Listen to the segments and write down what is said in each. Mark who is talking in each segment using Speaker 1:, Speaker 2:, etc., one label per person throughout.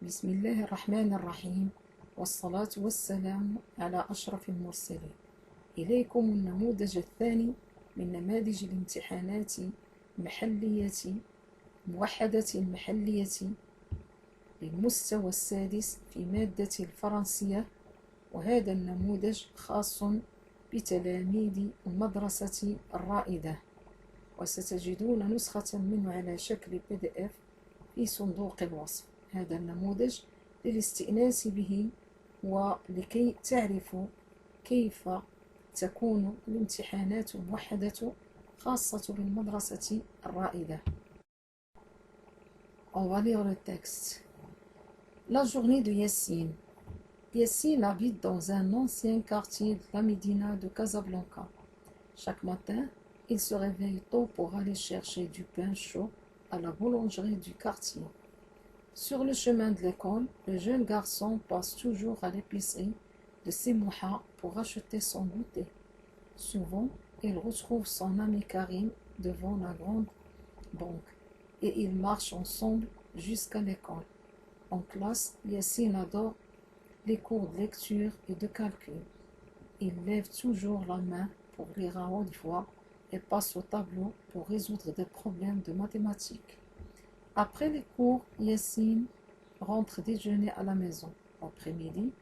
Speaker 1: بسم الله الرحمن الرحيم والصلاة والسلام على أشرف المرسلين. إليكم النموذج الثاني من نماذج الامتحانات المحلية موحدة المحلية للمستوى السادس في مادة الفرنسية، وهذا النموذج خاص بتلاميذ المدرسة الرائدة، وستجدون نسخة منه على شكل PDF في صندوق الوصف. هذا النموذج للاستئناس به ولكي تعرفوا كيف تكون الامتحانات الموحدة خاصة بالمدرسة الرائدة. On va lire le texte. La journée de Yassine. Yassine habite dans un ancien quartier de la Médina de Casablanca. Chaque matin, il se réveille tôt pour aller chercher du pain chaud à la boulangerie du quartier. Sur le chemin de l'école, le jeune garçon passe toujours à l'épicerie de Semouha pour acheter son goûter. Souvent, il retrouve son ami Karim devant la grande banque et ils marchent ensemble jusqu'à l'école. En classe, Yassine adore les cours de lecture et de calcul. Il lève toujours la main pour lire à haute voix et passe au tableau pour résoudre des problèmes de mathématiques. Après les cours, Yassine rentre déjeuner à la maison. L'après-midi,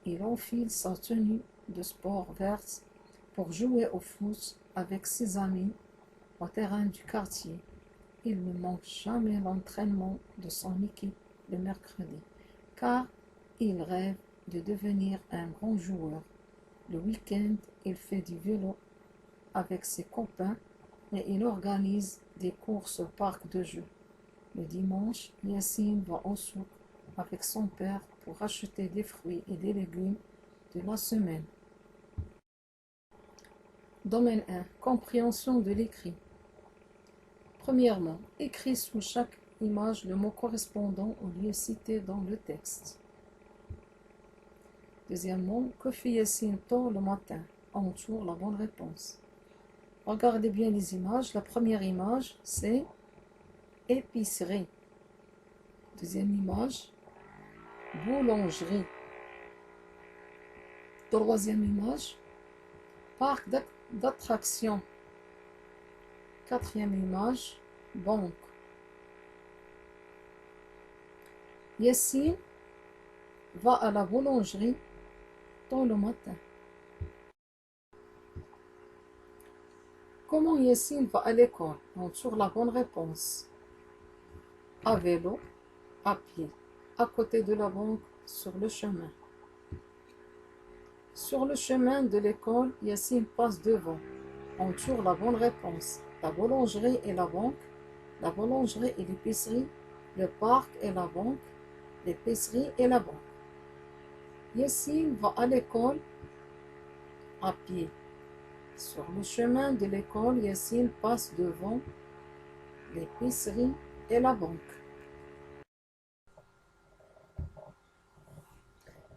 Speaker 1: il enfile sa tenue de sport verte pour jouer au foot avec ses amis au terrain du quartier. Il ne manque jamais l'entraînement de son équipe le mercredi, car il rêve de devenir un grand joueur. Le week-end, il fait du vélo avec ses copains et il organise des courses au parc de jeux. Le dimanche, Yassine va au souk avec son père pour acheter des fruits et des légumes de la semaine. Domaine 1. Compréhension de l'écrit. Premièrement, écris sous chaque image le mot correspondant au lieu cité dans le texte. Deuxièmement, que fait Yassine tôt le matin? Entoure la bonne réponse. Regardez bien les images. La première image, c'est épicerie. Deuxième image, boulangerie. Troisième image, parc d'attractions. Quatrième image, banque. Yassine va à la boulangerie tôt le matin. Comment Yassine va à l'école? Entoure la bonne réponse. À vélo, à pied, à côté de la banque, sur le chemin. Sur le chemin de l'école, Yassine passe devant. Entoure la bonne réponse. La boulangerie et la banque, la boulangerie et l'épicerie, le parc et la banque, l'épicerie et la banque. Yassine va à l'école à pied. Sur le chemin de l'école, Yassine passe devant l'épicerie et la banque.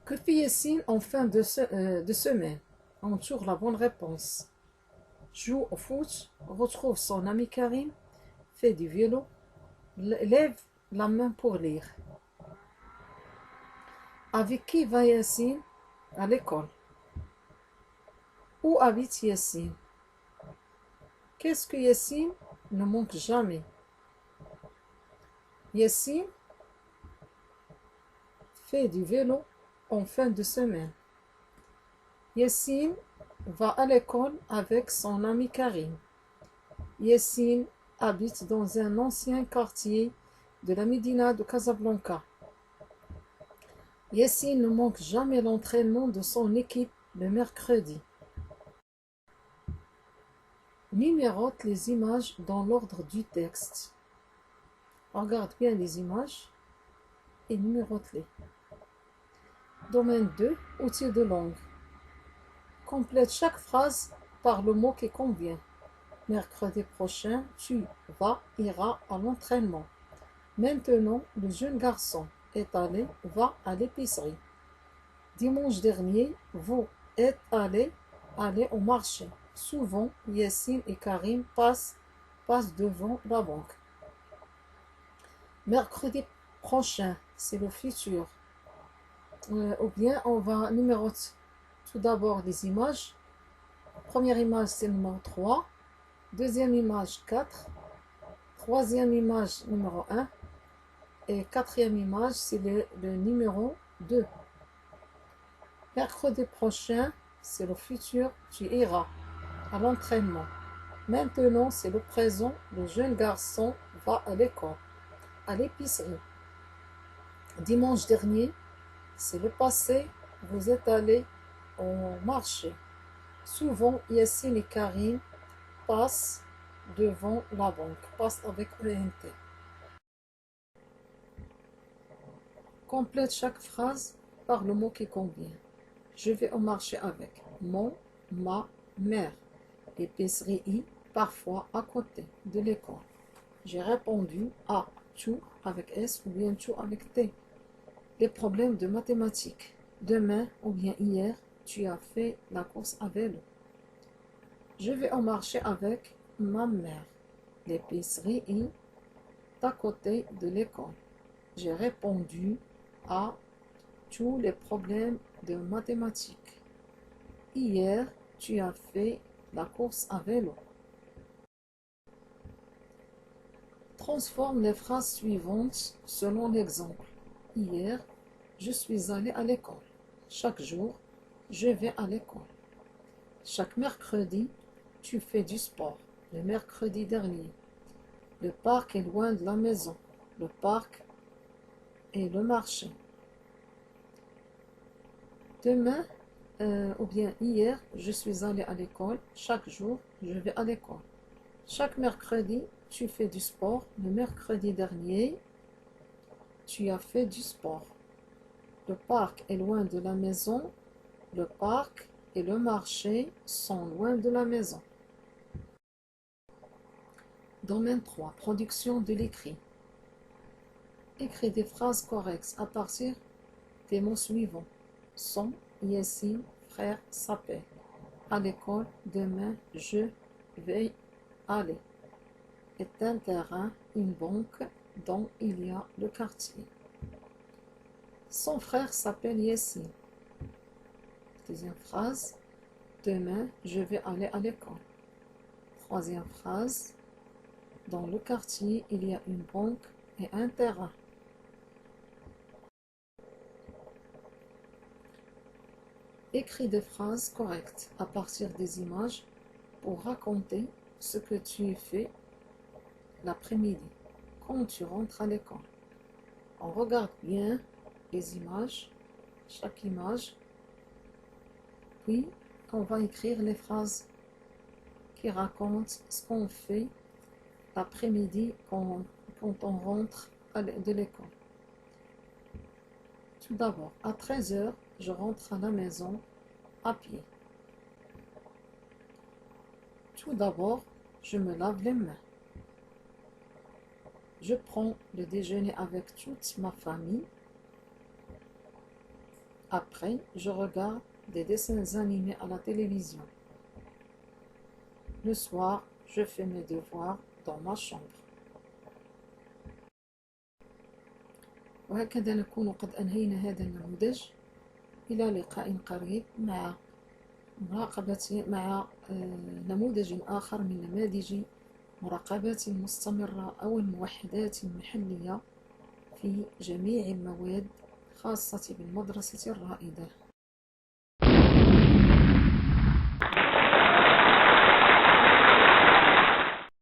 Speaker 1: Que fait Yassine en fin de semaine? Entoure la bonne réponse. Joue au foot, retrouve son ami Karim, fait du vélo, lève la main pour lire. Avec qui va Yassine à l'école? Où habite Yassine? Qu'est-ce que Yassine ne manque jamais? Yassine fait du vélo en fin de semaine. Yassine va à l'école avec son ami Karim. Yassine habite dans un ancien quartier de la Médina de Casablanca. Yassine ne manque jamais l'entraînement de son équipe le mercredi. Numérote les images dans l'ordre du texte. Regarde bien les images et numérote-les. Domaine 2, outils de langue. Complète chaque phrase par le mot qui convient. Mercredi prochain, tu iras à l'entraînement. Maintenant, le jeune garçon va à l'épicerie. Dimanche dernier, vous êtes allés au marché. Souvent, Yassine et Karim passent devant la banque. Mercredi prochain, c'est le futur. Ou bien on va numéroter tout d'abord les images. Première image, c'est le numéro 3. Deuxième image, 4. Troisième image, numéro 1. Et quatrième image, c'est le numéro 2. Mercredi prochain, c'est le futur, tu iras à l'entraînement. Maintenant, c'est le présent, le jeune garçon va à l'école, à l'épicerie. Dimanche dernier, c'est le passé, vous êtes allés au marché. Souvent, Yassine et Karim passent devant la banque, passent avec ENT. Complète chaque phrase par le mot qui convient. Je vais au marché avec mon, ma, mère. L'épicerie parfois à côté de l'école. J'ai répondu à tu avec S ou bien tu avec T. Les problèmes de mathématiques. Demain ou bien hier, tu as fait la course à vélo. Je vais au marché avec ma mère. L'épicerie est à côté de l'école. J'ai répondu à tous les problèmes de mathématiques. Hier, tu as fait la course à vélo. Transforme les phrases suivantes selon l'exemple. Hier, je suis allé à l'école. Chaque jour, je vais à l'école. Chaque mercredi, tu fais du sport. Le mercredi dernier. Le parc est loin de la maison. Le parc est le marché. Demain, ou bien hier, je suis allé à l'école. Chaque jour, je vais à l'école. Chaque mercredi, tu fais du sport. Le mercredi dernier, tu as fait du sport. Le parc est loin de la maison. Le parc et le marché sont loin de la maison. Domaine 3. Production de l'écrit. Écris des phrases correctes à partir des mots suivants. Son, Yassine, frère, s'appelle. À l'école, demain, je vais aller. Est un terrain, une banque dont il y a le quartier. Son frère s'appelle Yassine. Deuxième phrase. Demain, je vais aller à l'école. Troisième phrase. Dans le quartier, il y a une banque et un terrain. Écris des phrases correctes à partir des images pour raconter ce que tu fais l'après-midi quand tu rentres à l'école. On regarde bien les images, chaque image, puis on va écrire les phrases qui racontent ce qu'on fait l'après-midi quand on rentre de l'école. Tout d'abord, à 13 h, je rentre à la maison à pied. Tout d'abord, je me lave les mains. Je prends le déjeuner avec toute ma famille. Après, je regarde des dessins animés à la télévision. Le soir, je fais mes devoirs dans ma chambre. وهكذا نكون قد أنهينا هذا النموذج. إلى لقاء قريب مع نموذج آخر من نماذج مراقبة مستمرة أو الموحدات المحلية في جميع المواد خاصة بالمدرسة الرائدة.